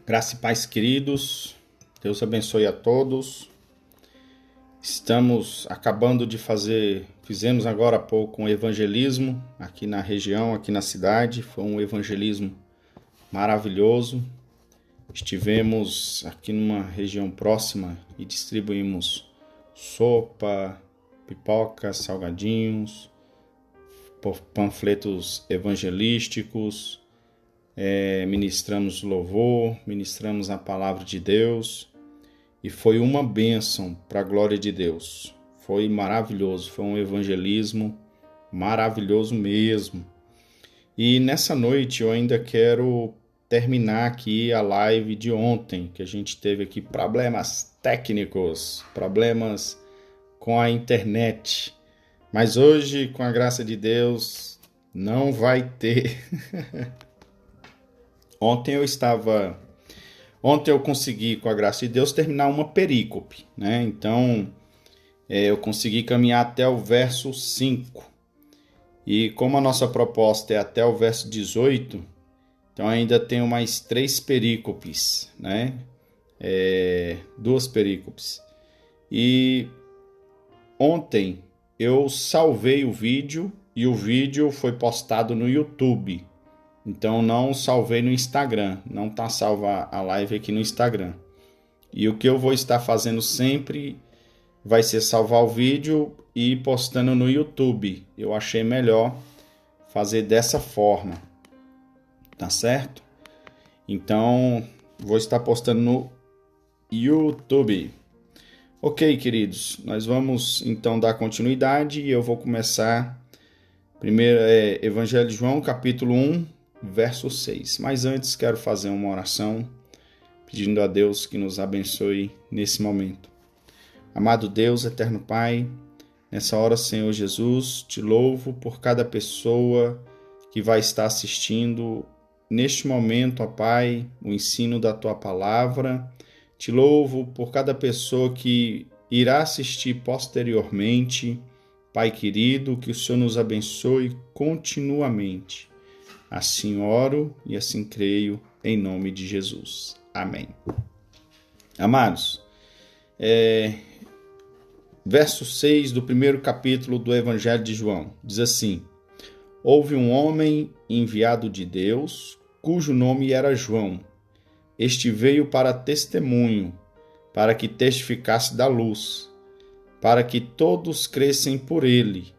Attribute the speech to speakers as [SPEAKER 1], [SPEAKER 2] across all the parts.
[SPEAKER 1] Graça e paz, queridos. Deus abençoe a todos. Estamos acabando de fizemos agora há pouco um evangelismo aqui na região, aqui na cidade. Foi um evangelismo maravilhoso. Estivemos aqui numa região próxima e distribuímos sopa, pipoca, salgadinhos, panfletos evangelísticos. Ministramos louvor, ministramos a palavra de Deus e foi uma bênção para a glória de Deus. Foi maravilhoso, foi um evangelismo maravilhoso mesmo. E nessa noite eu ainda quero terminar aqui a live de ontem, que a gente teve aqui problemas técnicos, problemas com a internet. Mas hoje, com a graça de Deus, não vai ter. Ontem eu consegui, com a graça de Deus, terminar uma perícope, né? Então, eu consegui caminhar até o verso 5. E como a nossa proposta é até o verso 18, então ainda tenho mais 3 perícopes, né? 2 perícopes. E ontem eu salvei o vídeo e o vídeo foi postado no YouTube. Então não salvei no Instagram, não está salva a live aqui no Instagram. E o que eu vou estar fazendo sempre vai ser salvar o vídeo e ir postando no YouTube. Eu achei melhor fazer dessa forma, tá certo? Então vou estar postando no YouTube. Ok, queridos, nós vamos então dar continuidade e eu vou começar primeiro Evangelho de João, capítulo 1, verso 6. Mas antes quero fazer uma oração pedindo a Deus que nos abençoe nesse momento. Amado Deus, eterno Pai, nessa hora, Senhor Jesus, te louvo por cada pessoa que vai estar assistindo neste momento, ó Pai, o ensino da Tua palavra. Te louvo por cada pessoa que irá assistir posteriormente. Pai querido, que o Senhor nos abençoe continuamente. Assim oro e assim creio, em nome de Jesus. Amém. Amados, verso 6 do primeiro capítulo do Evangelho de João, diz assim: Houve um homem enviado de Deus, cujo nome era João. Este veio para testemunho, para que testificasse da luz, para que todos crescem por ele.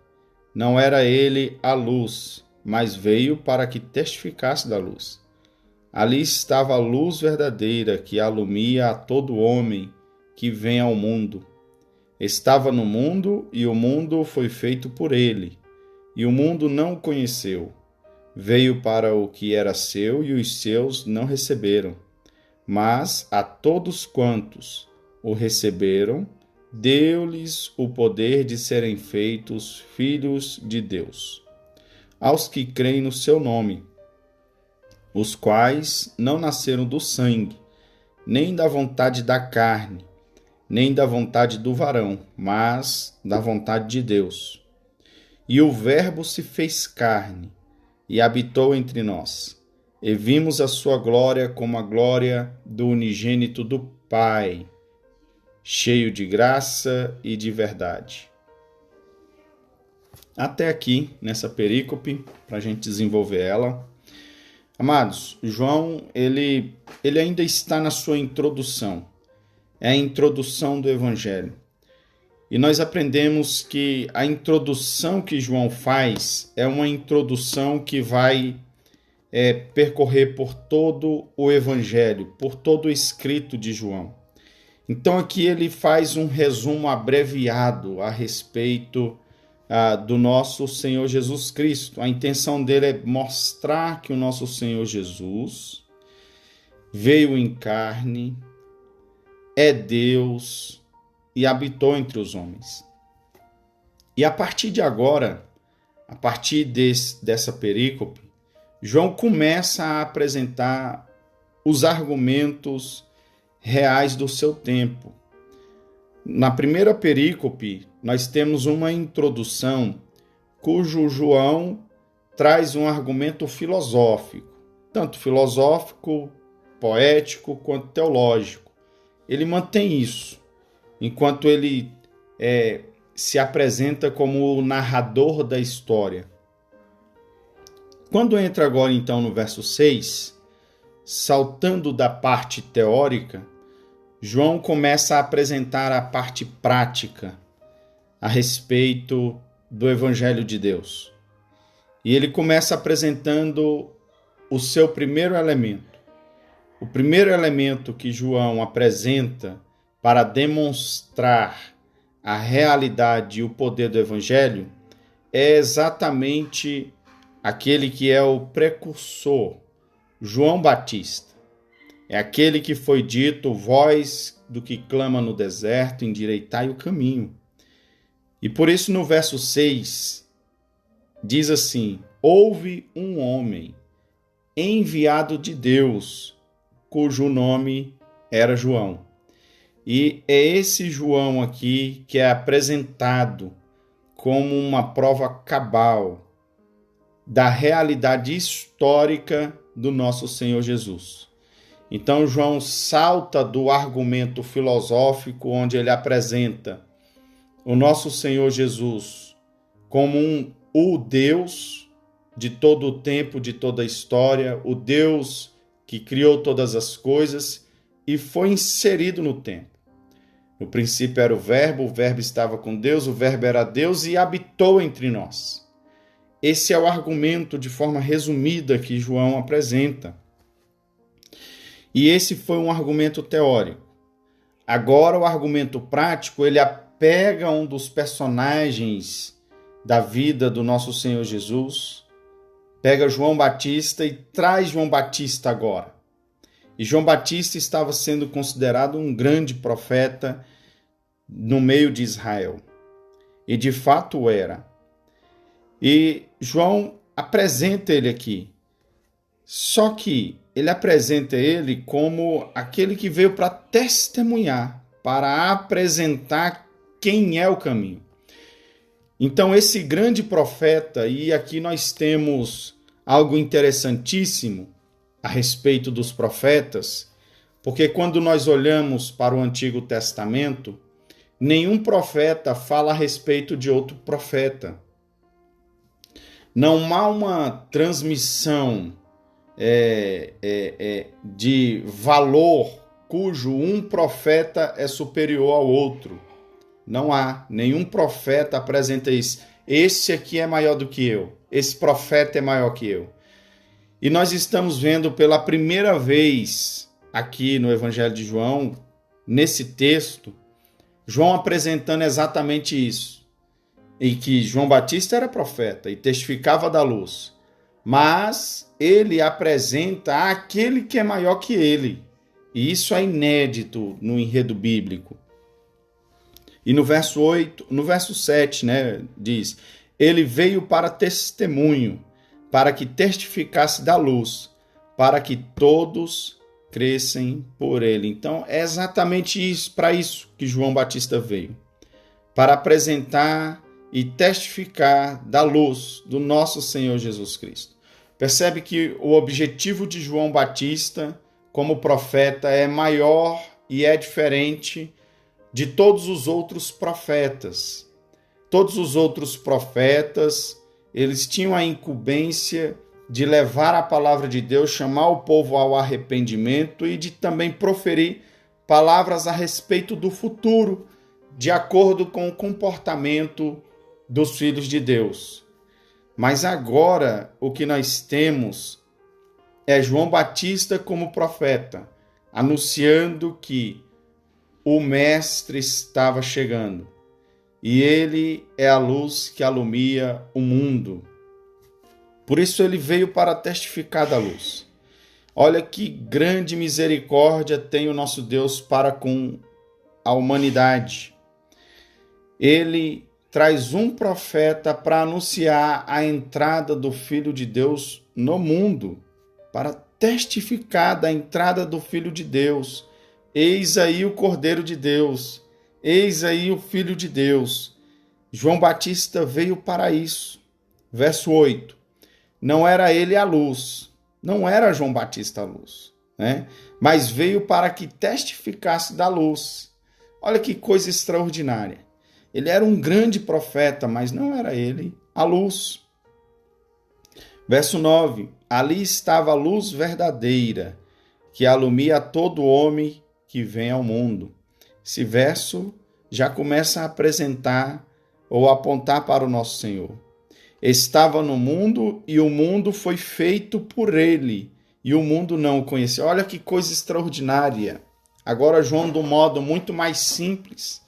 [SPEAKER 1] Não era ele a luz, mas veio para que testificasse da luz. Ali estava a luz verdadeira que alumia a todo homem que vem ao mundo. Estava no mundo e o mundo foi feito por ele, e o mundo não o conheceu. Veio para o que era seu e os seus não receberam. Mas a todos quantos o receberam, deu-lhes o poder de serem feitos filhos de Deus, aos que creem no seu nome, os quais não nasceram do sangue, nem da vontade da carne, nem da vontade do varão, mas da vontade de Deus. E o Verbo se fez carne e habitou entre nós, e vimos a sua glória como a glória do unigênito do Pai, cheio de graça e de verdade. Até aqui, nessa perícope, para a gente desenvolver ela. Amados, João, ele ainda está na sua introdução. É a introdução do Evangelho. E nós aprendemos que a introdução que João faz é uma introdução que vai percorrer por todo o Evangelho, por todo o escrito de João. Então aqui ele faz um resumo abreviado a respeito do nosso Senhor Jesus Cristo. A intenção dele é mostrar que o nosso Senhor Jesus veio em carne, é Deus e habitou entre os homens. E a partir de agora, a partir dessa perícope, João começa a apresentar os argumentos reais do seu tempo. Na primeira perícope, nós temos uma introdução cujo João traz um argumento filosófico, tanto filosófico poético quanto teológico. Ele mantém isso, enquanto ele se apresenta como o narrador da história. Quando entra agora então no verso 6, saltando da parte teórica, João começa a apresentar a parte prática a respeito do Evangelho de Deus. E ele começa apresentando o seu primeiro elemento. O primeiro elemento que João apresenta para demonstrar a realidade e o poder do Evangelho é exatamente aquele que é o precursor, João Batista. É aquele que foi dito, voz do que clama no deserto, endireitai o caminho. E por isso no verso 6, diz assim, houve um homem enviado de Deus, cujo nome era João. E é esse João aqui que é apresentado como uma prova cabal da realidade histórica do nosso Senhor Jesus. Então João salta do argumento filosófico, onde ele apresenta o nosso Senhor Jesus como o Deus de todo o tempo, de toda a história, o Deus que criou todas as coisas e foi inserido no tempo. No princípio era o Verbo estava com Deus, o Verbo era Deus e habitou entre nós. Esse é o argumento de forma resumida que João apresenta. E esse foi um argumento teórico. Agora o argumento prático, ele pega um dos personagens da vida do nosso Senhor Jesus, pega João Batista e traz João Batista agora. E João Batista estava sendo considerado um grande profeta no meio de Israel. E de fato era. E João apresenta ele aqui. Só que ele apresenta ele como aquele que veio para testemunhar, para apresentar quem é o caminho. Então esse grande profeta, e aqui nós temos algo interessantíssimo a respeito dos profetas, porque quando nós olhamos para o Antigo Testamento, nenhum profeta fala a respeito de outro profeta. Não há uma transmissão de valor cujo um profeta é superior ao outro. Não há. Nenhum profeta apresenta isso. Esse aqui é maior do que eu. Esse profeta é maior que eu. E nós estamos vendo pela primeira vez aqui no Evangelho de João, nesse texto, João apresentando exatamente isso. E que João Batista era profeta e testificava da luz. Mas ele apresenta aquele que é maior que ele. E isso é inédito no enredo bíblico. E no verso 7, diz: ele veio para testemunho, para que testificasse da luz, para que todos crescem por ele. Então é exatamente isso, para isso que João Batista veio, para apresentar e testificar da luz do nosso Senhor Jesus Cristo. Percebe que o objetivo de João Batista como profeta é maior e é diferente de todos os outros profetas. Todos os outros profetas, eles tinham a incumbência de levar a palavra de Deus, chamar o povo ao arrependimento e de também proferir palavras a respeito do futuro, de acordo com o comportamento dos filhos de Deus. Mas agora o que nós temos é João Batista como profeta, anunciando que o Mestre estava chegando e ele é a luz que alumia o mundo. Por isso ele veio para testificar da luz. Olha que grande misericórdia tem o nosso Deus para com a humanidade. Ele traz um profeta para anunciar a entrada do Filho de Deus no mundo, para testificar da entrada do Filho de Deus. Eis aí o Cordeiro de Deus, eis aí o Filho de Deus. João Batista veio para isso. Verso 8. Não era ele a luz, não era João Batista a luz. né? Mas veio para que testificasse da luz. Olha que coisa extraordinária. Ele era um grande profeta, mas não era ele a luz. Verso 9. Ali estava a luz verdadeira, que alumia a todo homem que vem ao mundo. Esse verso já começa a apresentar ou apontar para o nosso Senhor. Estava no mundo e o mundo foi feito por ele, e o mundo não o conheceu. Olha que coisa extraordinária. Agora João, de um modo muito mais simples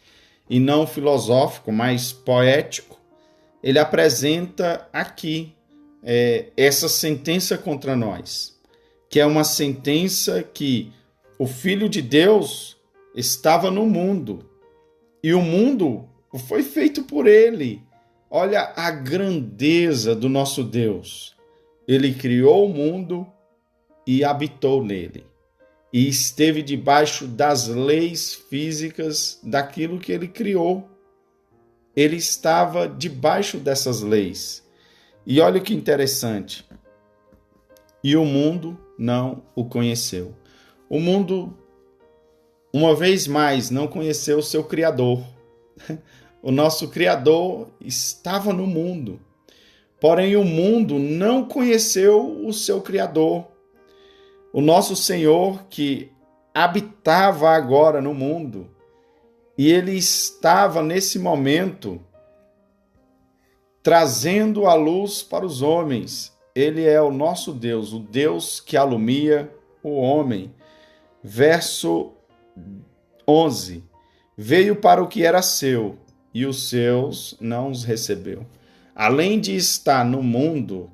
[SPEAKER 1] e não filosófico, mais poético, ele apresenta aqui essa sentença contra nós, que é uma sentença que o Filho de Deus estava no mundo e o mundo foi feito por ele. Olha a grandeza do nosso Deus. Ele criou o mundo e habitou nele. E esteve debaixo das leis físicas daquilo que ele criou. Ele estava debaixo dessas leis. E olha que interessante. E o mundo não o conheceu. O mundo, uma vez mais, não conheceu o seu Criador. O nosso Criador estava no mundo. Porém, o mundo não conheceu o seu Criador. O nosso Senhor, que habitava agora no mundo, e ele estava nesse momento trazendo a luz para os homens. Ele é o nosso Deus, o Deus que alumia o homem. Verso 11. Veio para o que era seu, e os seus não os recebeu. Além de estar no mundo,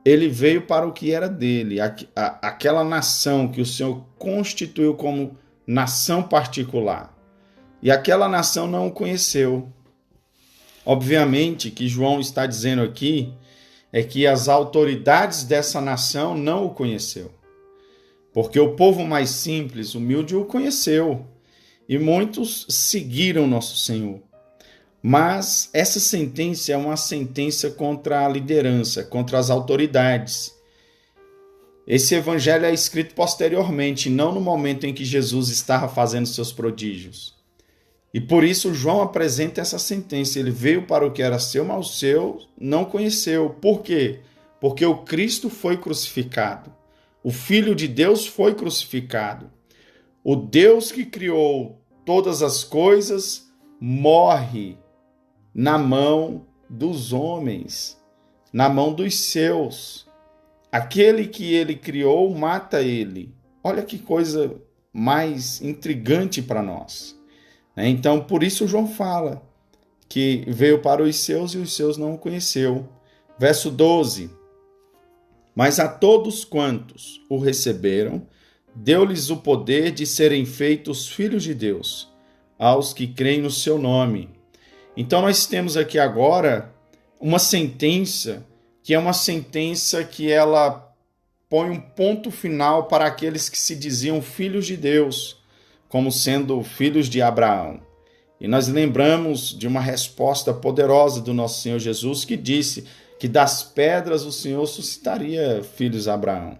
[SPEAKER 1] ele veio para o que era dele, aquela nação que o Senhor constituiu como nação particular. E aquela nação não o conheceu. Obviamente que João está dizendo aqui é que as autoridades dessa nação não o conheceu. Porque o povo mais simples, humilde, o conheceu. E muitos seguiram nosso Senhor. Mas essa sentença é uma sentença contra a liderança, contra as autoridades. Esse evangelho é escrito posteriormente, não no momento em que Jesus estava fazendo seus prodígios. E por isso João apresenta essa sentença. Ele veio para o que era seu, mas o seu não conheceu. Por quê? Porque o Cristo foi crucificado. O Filho de Deus foi crucificado. O Deus que criou todas as coisas morre na mão dos homens, na mão dos seus. Aquele que ele criou mata ele. Olha que coisa mais intrigante para nós. Então, por isso João fala que veio para os seus e os seus não o conheceu. Verso 12. Mas a todos quantos o receberam, deu-lhes o poder de serem feitos filhos de Deus, aos que creem no seu nome. Então nós temos aqui agora uma sentença, que é uma sentença que ela põe um ponto final para aqueles que se diziam filhos de Deus, como sendo filhos de Abraão. E nós lembramos de uma resposta poderosa do nosso Senhor Jesus, que disse que das pedras o Senhor suscitaria filhos a Abraão.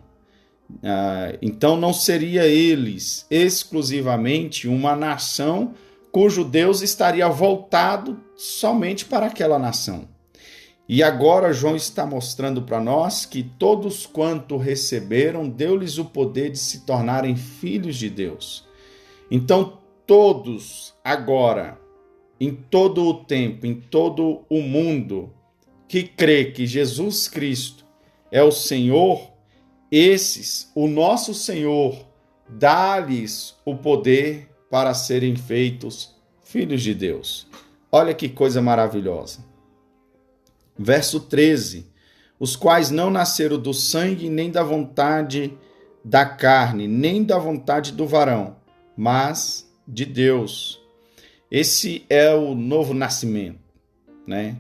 [SPEAKER 1] Então não seria eles exclusivamente uma nação cujo Deus estaria voltado somente para aquela nação. E agora João está mostrando para nós que todos quanto receberam, deu-lhes o poder de se tornarem filhos de Deus. Então todos agora, em todo o tempo, em todo o mundo, que crê que Jesus Cristo é o Senhor, esses, o nosso Senhor, dá-lhes o poder para serem feitos filhos de Deus. Olha que coisa maravilhosa. Verso 13. Os quais não nasceram do sangue, nem da vontade da carne, nem da vontade do varão, mas de Deus. Esse é o novo nascimento, né?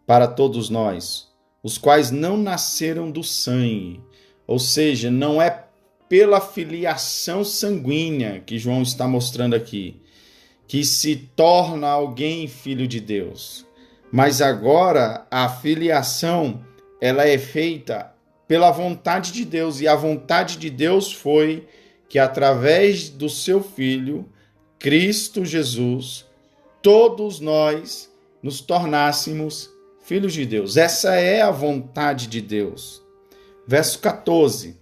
[SPEAKER 1] Para todos nós. Os quais não nasceram do sangue. Ou seja, não é pela filiação sanguínea que João está mostrando aqui, que se torna alguém filho de Deus. Mas agora a filiação, ela é feita pela vontade de Deus, e a vontade de Deus foi que através do seu Filho, Cristo Jesus, todos nós nos tornássemos filhos de Deus. Essa é a vontade de Deus. Verso 14.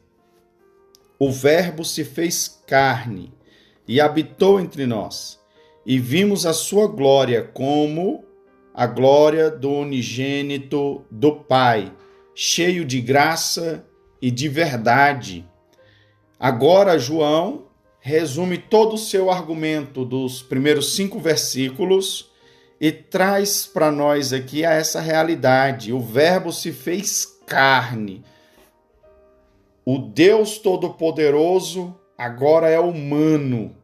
[SPEAKER 1] O Verbo se fez carne e habitou entre nós, e vimos a sua glória como a glória do unigênito do Pai, cheio de graça e de verdade. Agora, João resume todo o seu argumento dos primeiros 5 versículos e traz para nós aqui essa realidade. O Verbo se fez carne. O Deus Todo-Poderoso agora é humano,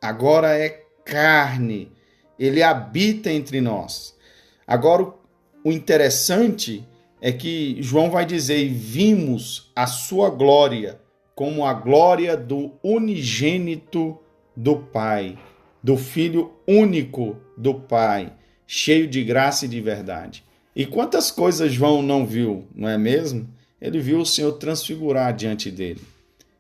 [SPEAKER 1] agora é carne. Ele habita entre nós. Agora, o interessante é que João vai dizer: e vimos a sua glória, como a glória do unigênito do Pai, do Filho único do Pai, cheio de graça e de verdade. E quantas coisas João não viu, não é mesmo? Ele viu o Senhor transfigurar diante dele.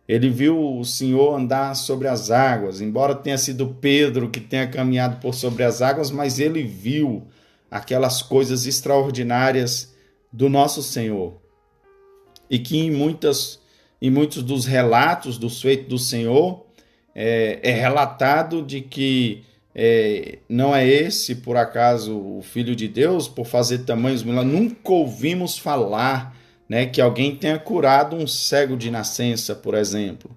[SPEAKER 1] Ele viu o Senhor andar sobre as águas, embora tenha sido Pedro que tenha caminhado por sobre as águas, mas ele viu aquelas coisas extraordinárias do nosso Senhor. E que em muitos dos relatos dos feitos do Senhor, é relatado de que não é esse, por acaso, o Filho de Deus, por fazer tamanhos milagres. Nunca ouvimos falar, né, que alguém tenha curado um cego de nascença, por exemplo.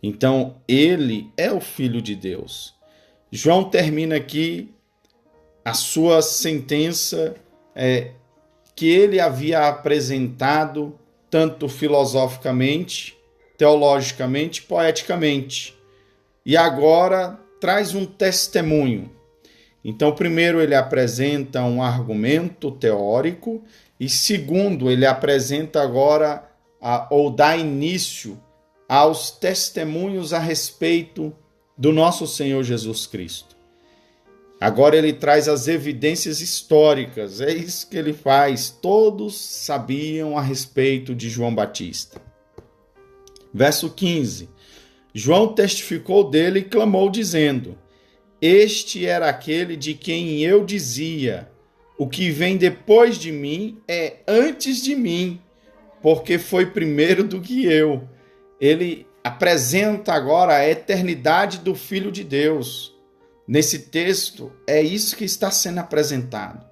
[SPEAKER 1] Então, ele é o Filho de Deus. João termina aqui a sua sentença que ele havia apresentado tanto filosoficamente, teologicamente, poeticamente. E agora traz um testemunho. Então, primeiro ele apresenta um argumento teórico e segundo, ele apresenta agora ou dá início aos testemunhos a respeito do nosso Senhor Jesus Cristo. Agora ele traz as evidências históricas, é isso que ele faz. Todos sabiam a respeito de João Batista. Verso 15. João testificou dele e clamou dizendo: este era aquele de quem eu dizia: o que vem depois de mim é antes de mim, porque foi primeiro do que eu. Ele apresenta agora a eternidade do Filho de Deus. Nesse texto, é isso que está sendo apresentado.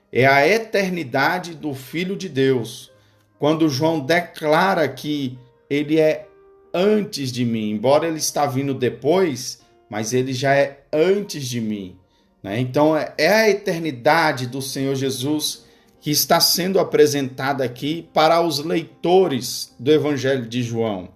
[SPEAKER 1] É a eternidade do Filho de Deus. Quando João declara que ele é antes de mim, embora ele está vindo depois, mas ele já é antes de mim. Então, é a eternidade do Senhor Jesus que está sendo apresentada aqui para os leitores do Evangelho de João.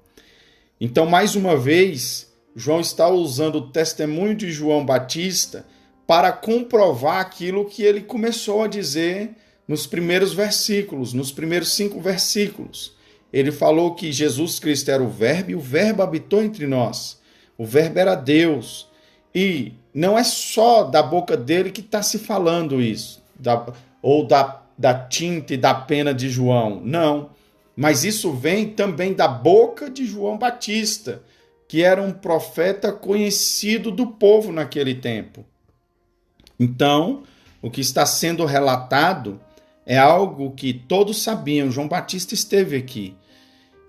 [SPEAKER 1] Então, mais uma vez, João está usando o testemunho de João Batista para comprovar aquilo que ele começou a dizer nos primeiros versículos, nos primeiros 5 versículos. Ele falou que Jesus Cristo era o Verbo e o Verbo habitou entre nós. O Verbo era Deus. E não é só da boca dele que está se falando isso, da tinta e da pena de João. Não. Mas isso vem também da boca de João Batista, que era um profeta conhecido do povo naquele tempo. Então, o que está sendo relatado é algo que todos sabiam. João Batista esteve aqui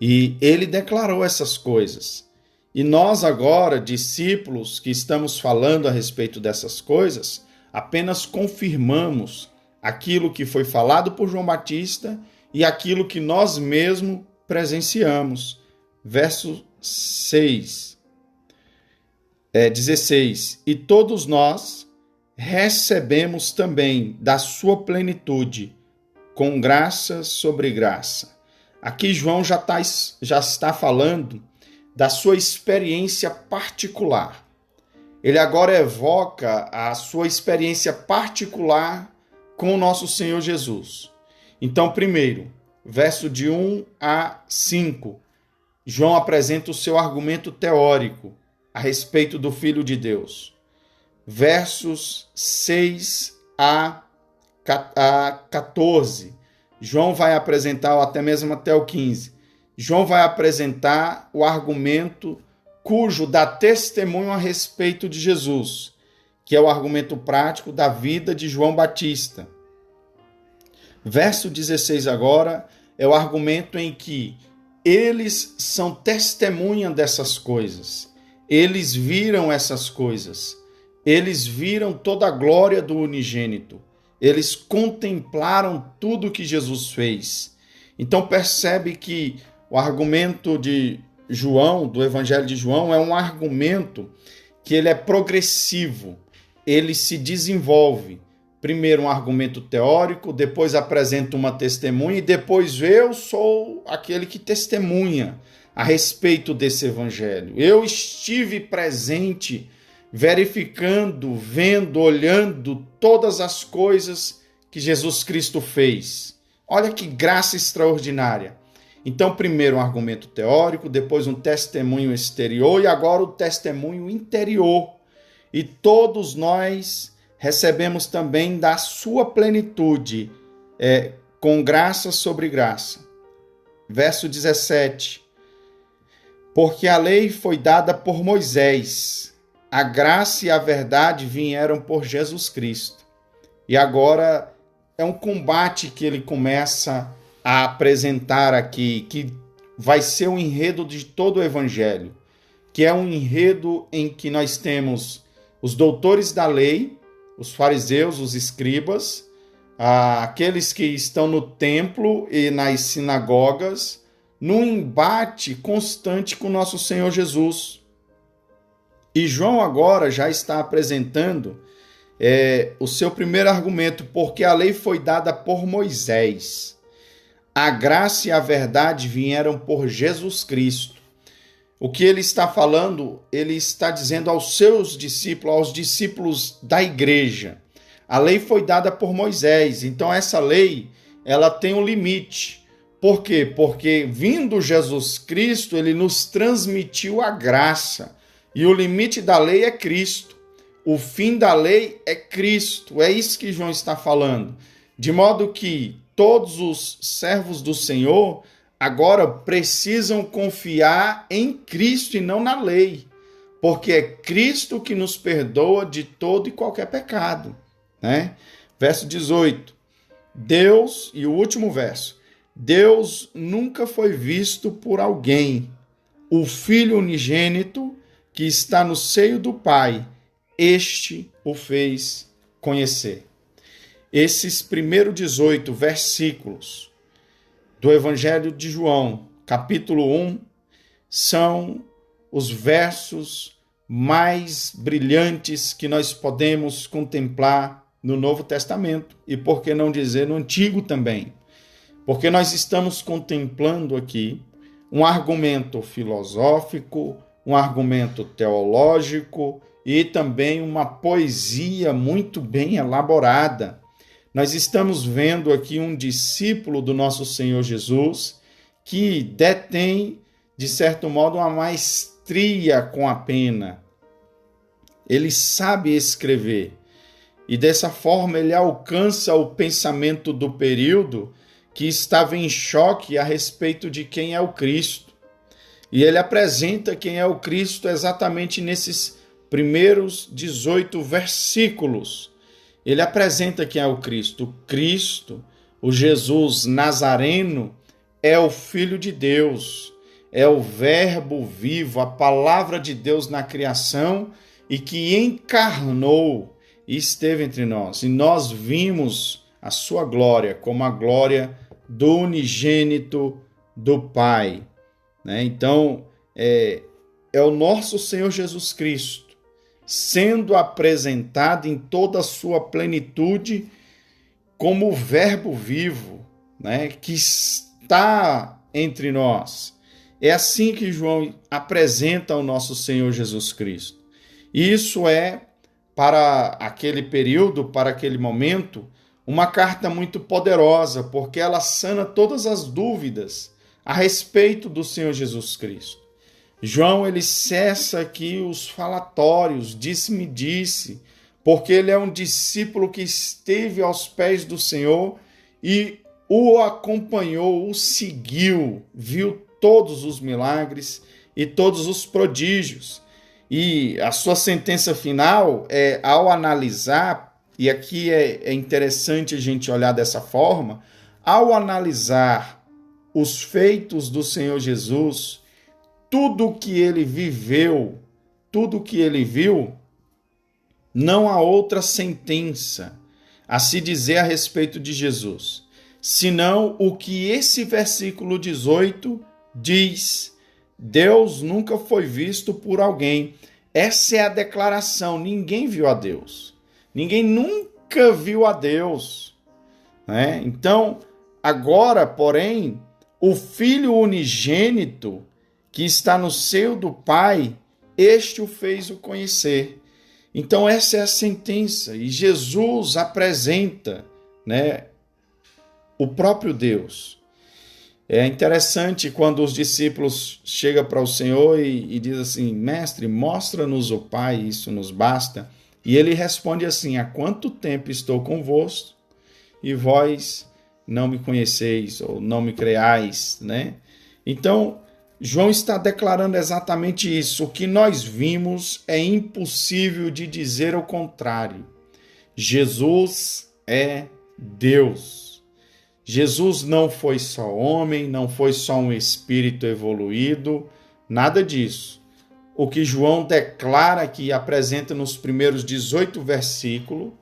[SPEAKER 1] e ele declarou essas coisas. E nós agora, discípulos que estamos falando a respeito dessas coisas, apenas confirmamos aquilo que foi falado por João Batista e aquilo que nós mesmos presenciamos. Verso 16. E todos nós recebemos também da sua plenitude, com graça sobre graça. Aqui João já está falando da sua experiência particular. Ele agora evoca a sua experiência particular com o nosso Senhor Jesus. Então, primeiro, verso de 1 a 5, João apresenta o seu argumento teórico a respeito do Filho de Deus. Versos 6 a 14, João vai apresentar, ou até mesmo até o 15, João vai apresentar o argumento cujo dá testemunho a respeito de Jesus, que é o argumento prático da vida de João Batista. Verso 16 agora é o argumento em que eles são testemunha dessas coisas. Eles viram essas coisas. Eles viram toda a glória do unigênito. Eles contemplaram tudo que Jesus fez. Então percebe que o argumento de João, do Evangelho de João, é um argumento que ele é progressivo. Ele se desenvolve. Primeiro um argumento teórico, depois apresenta uma testemunha e depois eu sou aquele que testemunha a respeito desse evangelho. Eu estive presente, verificando, vendo, olhando todas as coisas que Jesus Cristo fez. Olha que graça extraordinária. Então, primeiro um argumento teórico, depois um testemunho exterior e agora o testemunho interior. E todos nós recebemos também da sua plenitude, com graça sobre graça. Verso 17. Porque a lei foi dada por Moisés, a graça e a verdade vieram por Jesus Cristo. E agora é um combate que ele começa a apresentar aqui, que vai ser o enredo de todo o evangelho, que é um enredo em que nós temos os doutores da lei, os fariseus, os escribas, aqueles que estão no templo e nas sinagogas, num embate constante com nosso Senhor Jesus. E João agora já está apresentando o seu primeiro argumento, porque a lei foi dada por Moisés. A graça e a verdade vieram por Jesus Cristo. O que ele está falando, ele está dizendo aos seus discípulos, aos discípulos da igreja. A lei foi dada por Moisés, então essa lei, ela tem um limite. Por quê? Porque vindo Jesus Cristo, ele nos transmitiu a graça. E o limite da lei é Cristo. O fim da lei é Cristo. É isso que João está falando. De modo que todos os servos do Senhor agora precisam confiar em Cristo e não na lei, porque é Cristo que nos perdoa de todo e qualquer pecado, né? Verso 18, Deus, e o último verso, Deus nunca foi visto por alguém, o Filho unigênito que está no seio do Pai, este o fez conhecer. Esses primeiros 18 versículos do Evangelho de João, capítulo 1, são os versos mais brilhantes que nós podemos contemplar no Novo Testamento e, por que não dizer, no Antigo também. Porque nós estamos contemplando aqui um argumento filosófico, um argumento teológico e também uma poesia muito bem elaborada. Nós estamos vendo aqui um discípulo do nosso Senhor Jesus que detém, de certo modo, uma maestria com a pena. Ele sabe escrever e, dessa forma, ele alcança o pensamento do período que estava em choque a respeito de quem é o Cristo. E ele apresenta quem é o Cristo exatamente nesses primeiros 18 versículos. Ele apresenta quem é o Cristo. O Cristo, o Jesus Nazareno, é o Filho de Deus, é o Verbo vivo, a palavra de Deus na criação e que encarnou e esteve entre nós. E nós vimos a sua glória como a glória do unigênito do Pai. Né? Então, é o nosso Senhor Jesus Cristo sendo apresentado em toda a sua plenitude como o Verbo vivo, né, que está entre nós. É assim que João apresenta o nosso Senhor Jesus Cristo. E isso é, para aquele período, para aquele momento, uma carta muito poderosa, porque ela sana todas as dúvidas a respeito do Senhor Jesus Cristo. João, ele cessa aqui os falatórios, disse-me disse, porque ele é um discípulo que esteve aos pés do Senhor e o acompanhou, o seguiu, viu todos os milagres e todos os prodígios. E a sua sentença final é, ao analisar, e aqui é interessante a gente olhar dessa forma, ao analisar os feitos do Senhor Jesus, tudo que ele viveu, tudo que ele viu, não há outra sentença a se dizer a respeito de Jesus, senão o que esse versículo 18 diz: Deus nunca foi visto por alguém. Essa é a declaração, ninguém viu a Deus. Ninguém nunca viu a Deus. Né? Então, agora, porém, o Filho unigênito que está no seio do Pai, este o fez o conhecer. Então, essa é a sentença. E Jesus apresenta, né, o próprio Deus. É interessante quando os discípulos chegam para o Senhor e dizem assim: Mestre, mostra-nos o Pai, isso nos basta. E ele responde assim: há quanto tempo estou convosco e vós não me conheceis ou não me creais, né? Então, João está declarando exatamente isso. O que nós vimos é impossível de dizer o contrário. Jesus é Deus. Jesus não foi só homem, não foi só um espírito evoluído, nada disso. O que João declara aqui, apresenta nos primeiros 18 versículos,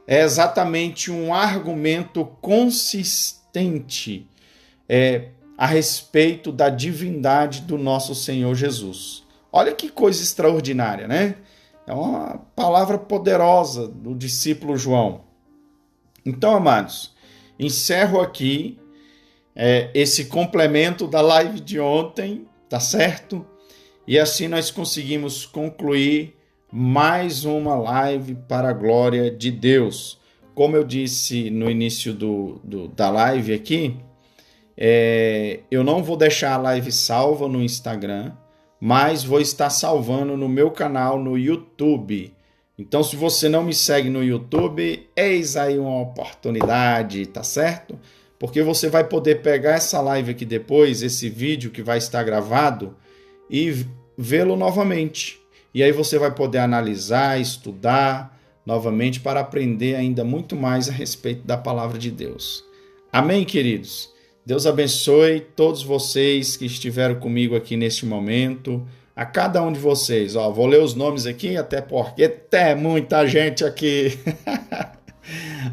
[SPEAKER 1] é exatamente um argumento consistente a respeito da divindade do nosso Senhor Jesus. Olha que coisa extraordinária, né? É uma palavra poderosa do discípulo João. Então, amados, encerro aqui esse complemento da live de ontem, tá certo? E assim nós conseguimos concluir mais uma live para a glória de Deus. Como eu disse no início da live aqui, eu não vou deixar a live salva no Instagram, mas vou estar salvando no meu canal no YouTube. Então, se você não me segue no YouTube, eis aí uma oportunidade, tá certo? Porque você vai poder pegar essa live aqui depois, esse vídeo que vai estar gravado, e vê-lo novamente. E aí você vai poder analisar, estudar novamente para aprender ainda muito mais a respeito da palavra de Deus. Amém, queridos? Deus abençoe todos vocês que estiveram comigo aqui neste momento. A cada um de vocês, vou ler os nomes aqui, até porque tem muita gente aqui.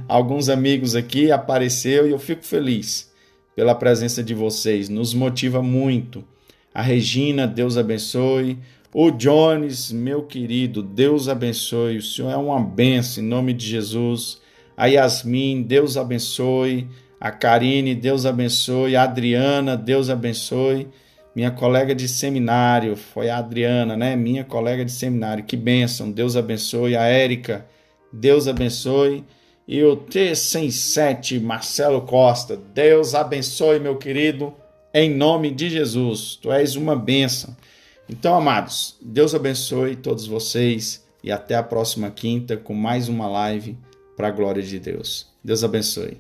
[SPEAKER 1] Alguns amigos aqui apareceu e eu fico feliz pela presença de vocês, nos motiva muito. A Regina, Deus abençoe. O Jones, meu querido, Deus abençoe. O Senhor é uma bênção, em nome de Jesus. A Yasmin, Deus abençoe. A Karine, Deus abençoe. A Adriana, Deus abençoe. Minha colega de seminário, foi a Adriana, né? Minha colega de seminário, que bênção, Deus abençoe. A Érica, Deus abençoe. E o T107, Marcelo Costa, Deus abençoe, meu querido, em nome de Jesus. Tu és uma bênção. Então, amados, Deus abençoe todos vocês e até a próxima quinta com mais uma live para a glória de Deus. Deus abençoe.